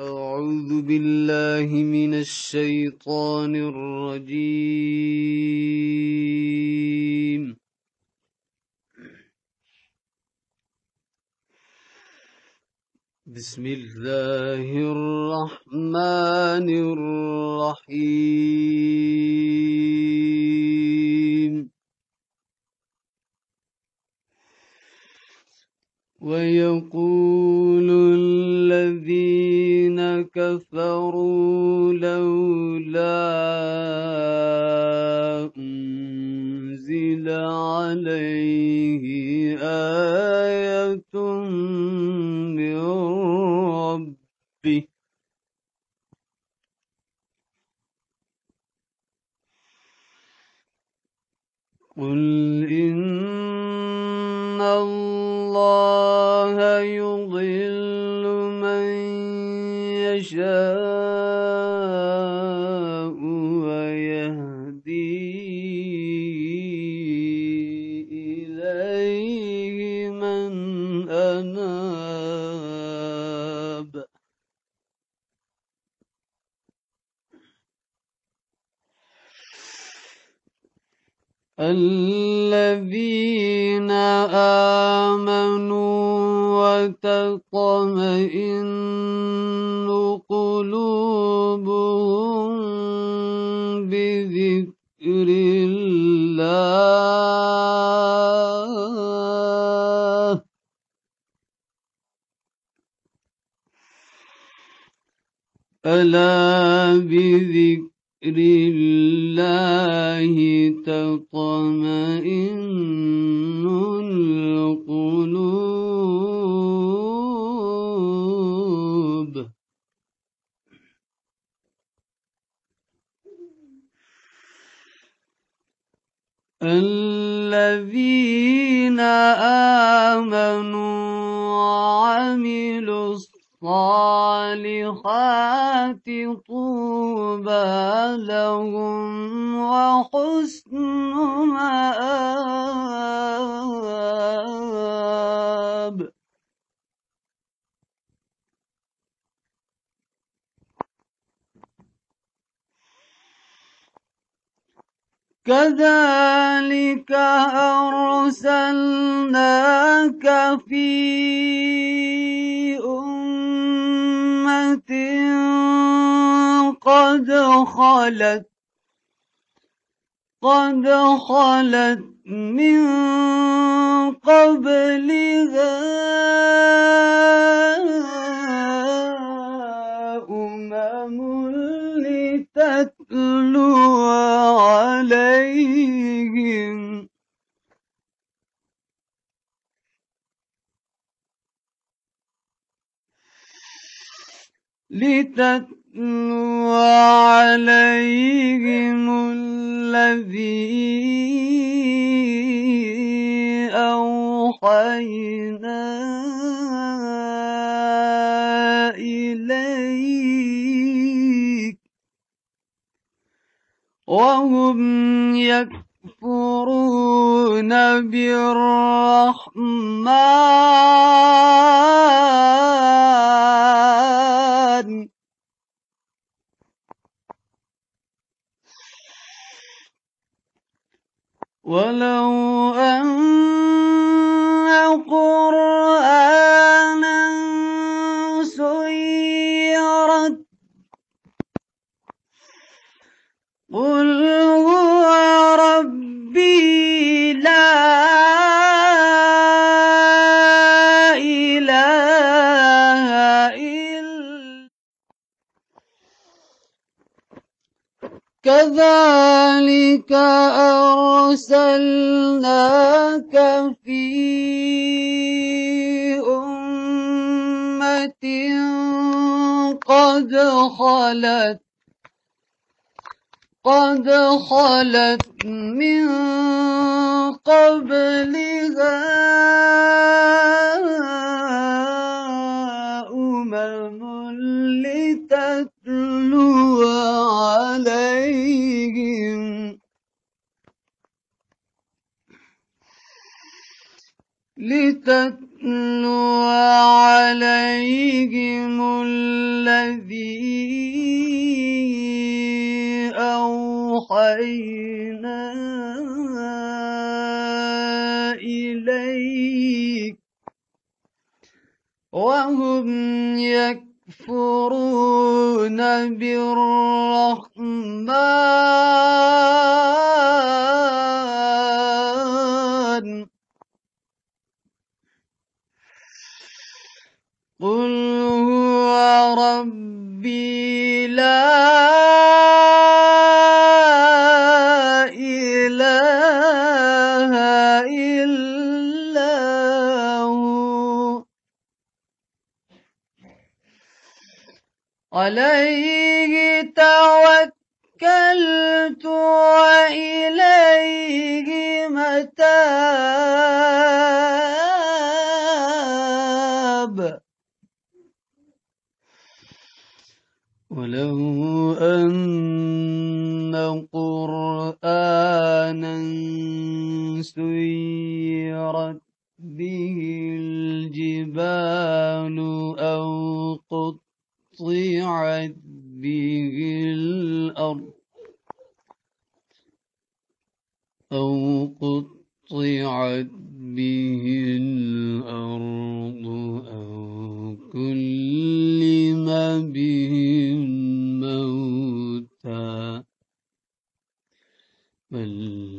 أعوذ بالله من الشيطان الرجيم. بسم الله الرحمن الرحيم. ويقول الذين كفروا لولا أنزل عليه آية من ربه قل إن الله يضل من يشاء ويهدي إليه من أناب. الذين آمنوا وتطمئن قلوبهم بذكر الله ألا بذكر الله تطمئن القلوب. الذين آمنوا وعملوا الصالحات طوبى لهم وحسن مآب. كذلك أرسلناك في أمة قد خلت من قبلها أمم لتتلو عليهم الذي أوحينا إليك وهم يكفرون بالرحمن ولو أن قرآنا سيرت قل هو ربي لا إله إلا كذلك أرسلناك في أمة قد خلت من قبلها أمم لتتلو عليهم الذي أوحينا إليك وهم يكفرون بالرحمن قل هو ربي لا إله إلا هو عليه توكلت وإليه متاب ولو أن قرآنا سيرت به الجبال أو قطعت به الأرض أو كلم به الموتى بل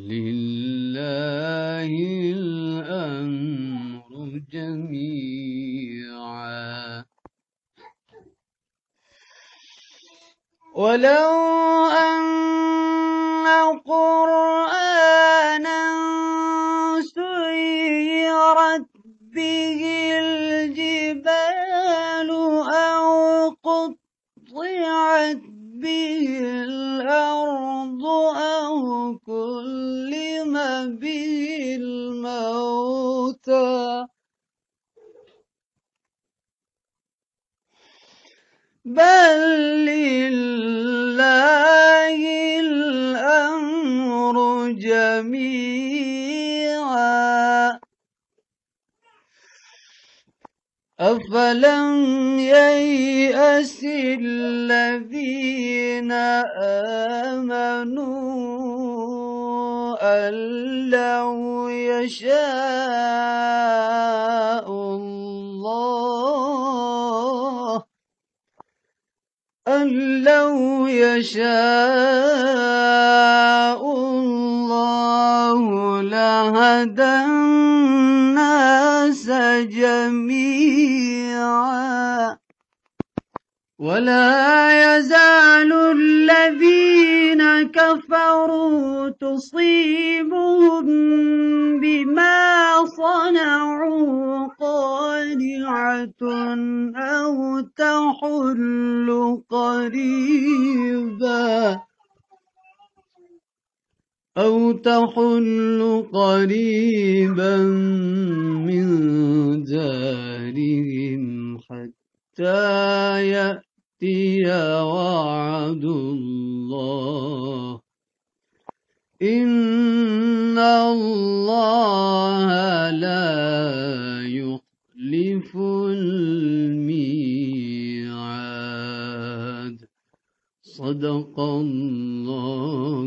لله الأمر جميعا ولو أن قرآنا سيرت به الجبال أو قطعت به الأرض أو كلم به الموتى بل لله الأمر جميعا أفلم ييأس الذين آمنوا أن لو يشاء الله لهدى الناس جميعا ولا يزال الذين كفروا تصيبهم بما صنعوا قارعة أو تحل قريبا من دارهم حتى يأتي وعد الله إن الله لا يخلف الميعاد صدق الله